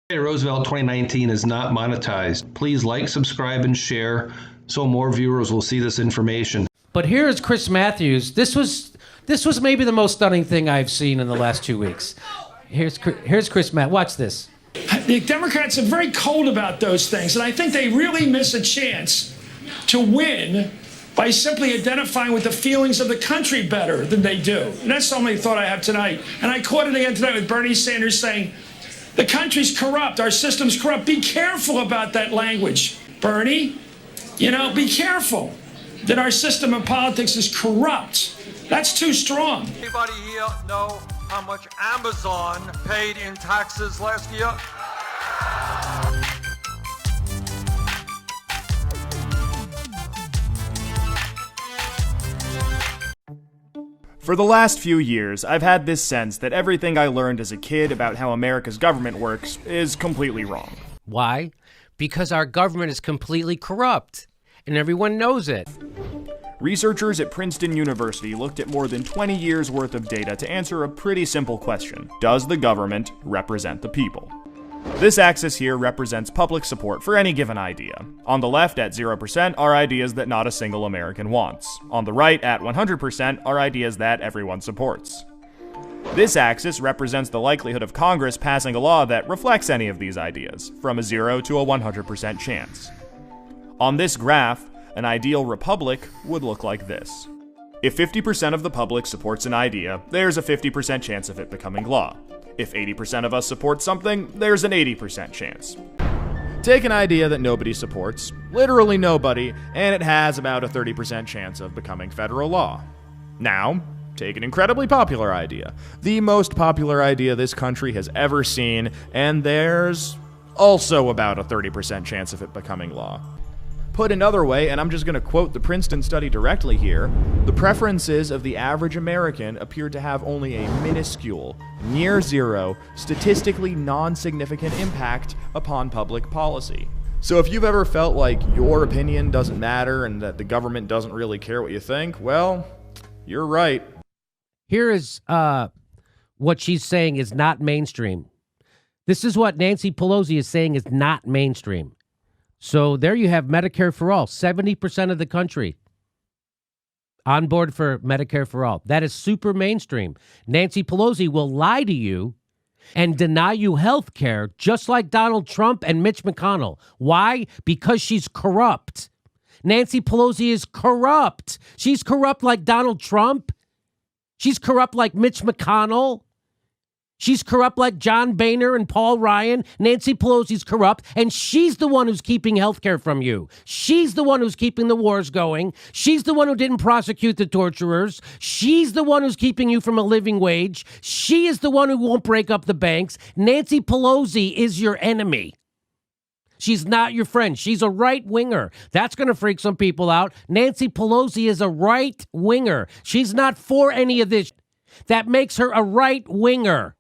Hey, Roosevelt 2019 is not monetized. Please like, subscribe, and share so more viewers will see this information. But here's Chris Matthews. This was maybe the most stunning thing I've seen in the last 2 weeks. Here's Chris Matt. Watch this. The Democrats are very cold about those things, and I think they really miss a chance to win by simply identifying with the feelings of the country better than they do. And that's the only thought I have tonight. And I caught it again tonight with Bernie Sanders saying, the country's corrupt, our system's corrupt. Be careful about that language, Bernie. Be careful that our system of politics is corrupt. That's too strong. Anybody here know how much Amazon paid in taxes last year? For the last few years, I've had this sense that everything I learned as a kid about how America's government works is completely wrong. Why? Because our government is completely corrupt, and everyone knows it. Researchers at Princeton University looked at more than 20 years worth of data to answer a pretty simple question. Does the government represent the people? This axis here represents public support for any given idea. On the left, at 0%, are ideas that not a single American wants. On the right, at 100%, are ideas that everyone supports. This axis represents the likelihood of Congress passing a law that reflects any of these ideas, from a 0 to a 100% chance. On this graph, an ideal republic would look like this. If 50% of the public supports an idea, there's a 50% chance of it becoming law. If 80% of us support something, there's an 80% chance. Take an idea that nobody supports, literally nobody, and it has about a 30% chance of becoming federal law. Now, take an incredibly popular idea, the most popular idea this country has ever seen, and there's also about a 30% chance of it becoming law. Put another way, and I'm just going to quote the Princeton Study directly here, the preferences of the average American appear to have only a minuscule, near zero, statistically non-significant impact upon public policy. So if you've ever felt like your opinion doesn't matter and that the government doesn't really care what you think, well, you're right. Here is what she's saying is not mainstream. This is what Nancy Pelosi is saying is not mainstream. So there you have Medicare for all, 70% of the country on board for Medicare for all. That is super mainstream. Nancy Pelosi will lie to you and deny you health care just like Donald Trump and Mitch McConnell. Why? Because she's corrupt. Nancy Pelosi is corrupt. She's corrupt like Donald Trump. She's corrupt like Mitch McConnell. She's corrupt like John Boehner and Paul Ryan. Nancy Pelosi's corrupt, and she's the one who's keeping health care from you. She's the one who's keeping the wars going. She's the one who didn't prosecute the torturers. She's the one who's keeping you from a living wage. She is the one who won't break up the banks. Nancy Pelosi is your enemy. She's not your friend. She's a right-winger. That's going to freak some people out. Nancy Pelosi is a right-winger. She's not for any of this. That makes her a right-winger.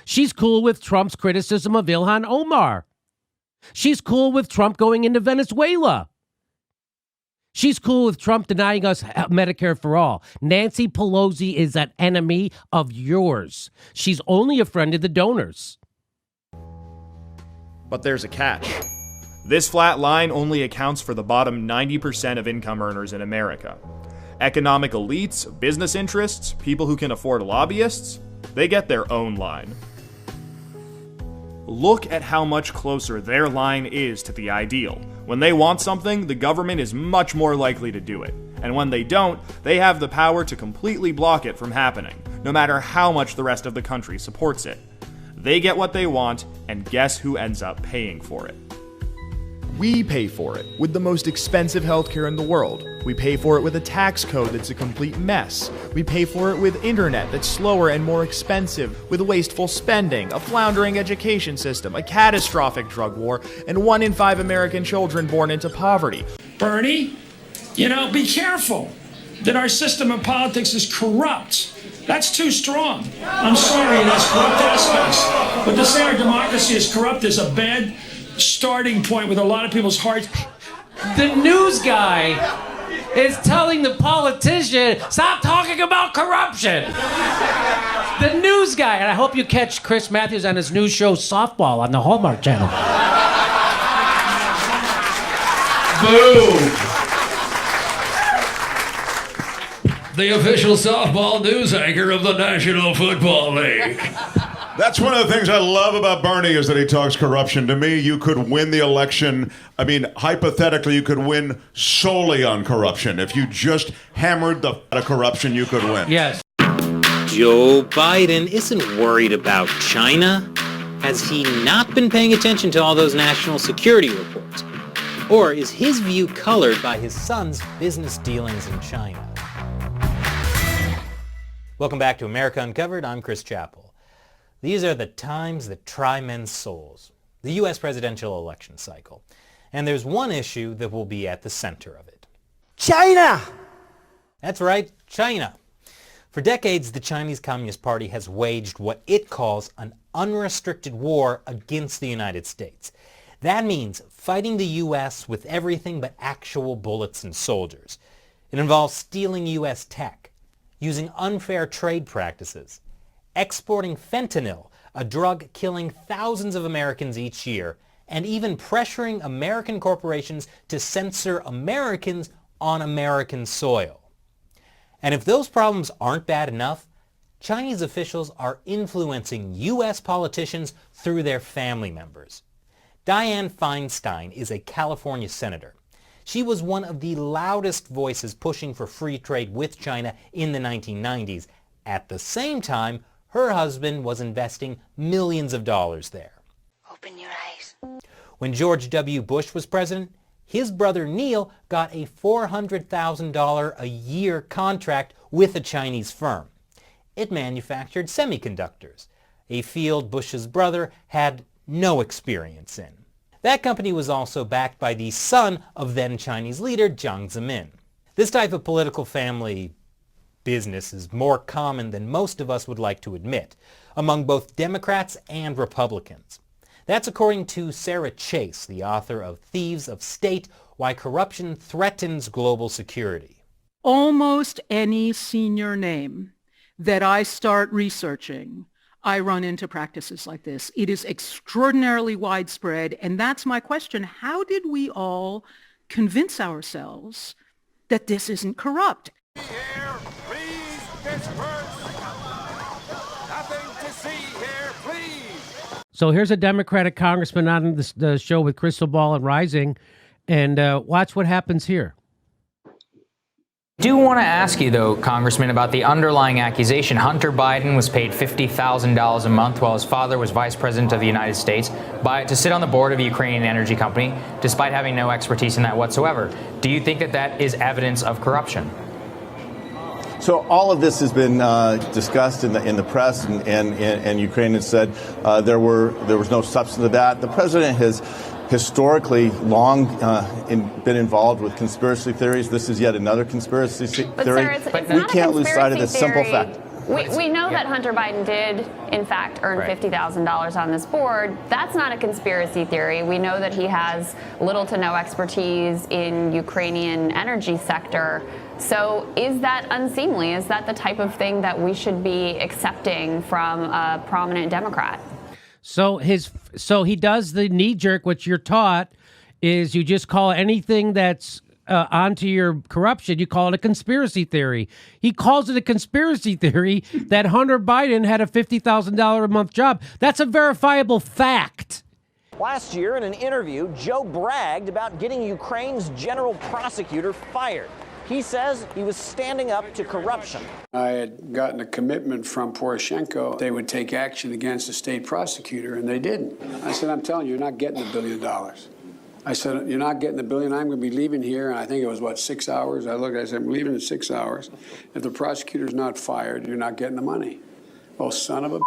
She's cool with Trump's criticism of Ilhan Omar. She's cool with Trump going into Venezuela. She's cool with Trump denying us Medicare for all. Nancy Pelosi is an enemy of yours. She's only a friend of the donors. But there's a catch. This flat line only accounts for the bottom 90% of income earners in America. Economic elites, business interests, people who can afford lobbyists, they get their own line. Look at how much closer their line is to the ideal. When they want something, the government is much more likely to do it. And when they don't, they have the power to completely block it from happening, no matter how much the rest of the country supports it. They get what they want, and guess who ends up paying for it? We pay for it with the most expensive healthcare in the world. We pay for it with a tax code that's a complete mess. We pay for it with internet that's slower and more expensive, with wasteful spending, a floundering education system, a catastrophic drug war, and 1 in 5 American children born into poverty. Bernie, be careful that our system of politics is corrupt. That's too strong. I'm sorry, it has corrupt aspects. But to say our democracy is corrupt is a bad starting point with a lot of people's hearts. The news guy is telling the politician, stop talking about corruption. The news guy, and I hope you catch Chris Matthews on his new show, Softball, on the Hallmark Channel. Boom! The official softball news anchor of the National Football League. That's one of the things I love about Bernie is that he talks corruption. To me, you could win the election. I mean, hypothetically, you could win solely on corruption. If you just hammered the corruption, you could win. Yes. Joe Biden isn't worried about China. Has he not been paying attention to all those national security reports? Or is his view colored by his son's business dealings in China? Welcome back to America Uncovered. I'm Chris Chappell. These are the times that try men's souls, the U.S. presidential election cycle. And there's one issue that will be at the center of it. China! That's right, China. For decades, the Chinese Communist Party has waged what it calls an unrestricted war against the United States. That means fighting the U.S. with everything but actual bullets and soldiers. It involves stealing U.S. tech, using unfair trade practices, exporting fentanyl, a drug killing thousands of Americans each year, and even pressuring American corporations to censor Americans on American soil. And if those problems aren't bad enough, Chinese officials are influencing U.S. politicians through their family members. Dianne Feinstein is a California senator. She was one of the loudest voices pushing for free trade with China in the 1990s. At the same time, her husband was investing millions of dollars there. Open your eyes. When George W. Bush was president, his brother Neil got a $400,000 a year contract with a Chinese firm. It manufactured semiconductors, a field Bush's brother had no experience in. That company was also backed by the son of then Chinese leader Jiang Zemin. This type of political family business is more common than most of us would like to admit, among both Democrats and Republicans. That's according to Sarah Chase, the author of Thieves of State: Why Corruption Threatens Global Security. Almost any senior name that I start researching, I run into practices like this. It is extraordinarily widespread, and that's my question. How did we all convince ourselves that this isn't corrupt? Here, please disperse. Nothing to see here, please. So here's a Democratic congressman on the show with Crystal Ball and Rising, and watch what happens here. I do want to ask you, though, Congressman, about the underlying accusation. Hunter Biden was paid $50,000 a month while his father was vice president of the United States to sit on the board of a Ukrainian energy company, despite having no expertise in that whatsoever. Do you think that that is evidence of corruption? So all of this has been discussed in the press, and Ukraine has said there was no substance to that. The president has historically long been involved with conspiracy theories. This is yet another conspiracy theory. But we can't lose sight of this simple fact. We know that Hunter Biden did, in fact, earn $50,000 on this board. That's not a conspiracy theory. We know that he has little to no expertise in Ukrainian energy sector. So is that unseemly? Is that the type of thing that we should be accepting from a prominent Democrat? So he does the knee jerk, which you're taught is you just call anything that's onto your corruption, you call it a conspiracy theory. He calls it a conspiracy theory that Hunter Biden had a $50,000 a month job. That's a verifiable fact. Last year, in an interview, Joe bragged about getting Ukraine's general prosecutor fired. He says he was standing up to corruption. I had gotten a commitment from Poroshenko. They would take action against the state prosecutor, and they didn't. I said, I'm telling you, you're not getting $1 billion. I said, you're not getting $1 billion. I'm going to be leaving here. And I think it was, 6 hours? I looked, I said, I'm leaving in 6 hours. If the prosecutor's not fired, you're not getting the money. Well, son of a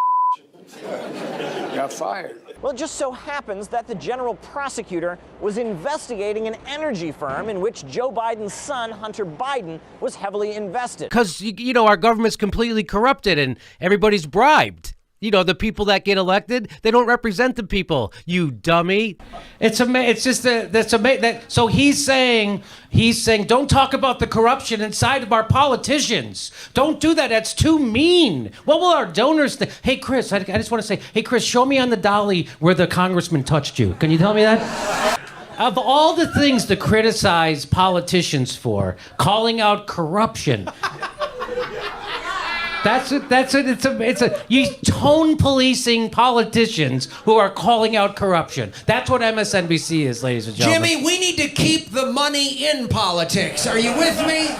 got fired. Well, it just so happens that the general prosecutor was investigating an energy firm in which Joe Biden's son, Hunter Biden, was heavily invested. Because, our government's completely corrupted and everybody's bribed. You know, the people that get elected, they don't represent the people. You dummy. So he's saying, don't talk about the corruption inside of our politicians. Don't do that. That's too mean. What will our donors think? Hey, Chris, I just want to say, hey, Chris, show me on the dolly where the congressman touched you. Can you tell me that? Of all the things to criticize politicians for, calling out corruption. That's it. You tone policing politicians who are calling out corruption. That's what MSNBC is, ladies and gentlemen. Jimmy, we need to keep the money in politics. Are you with me?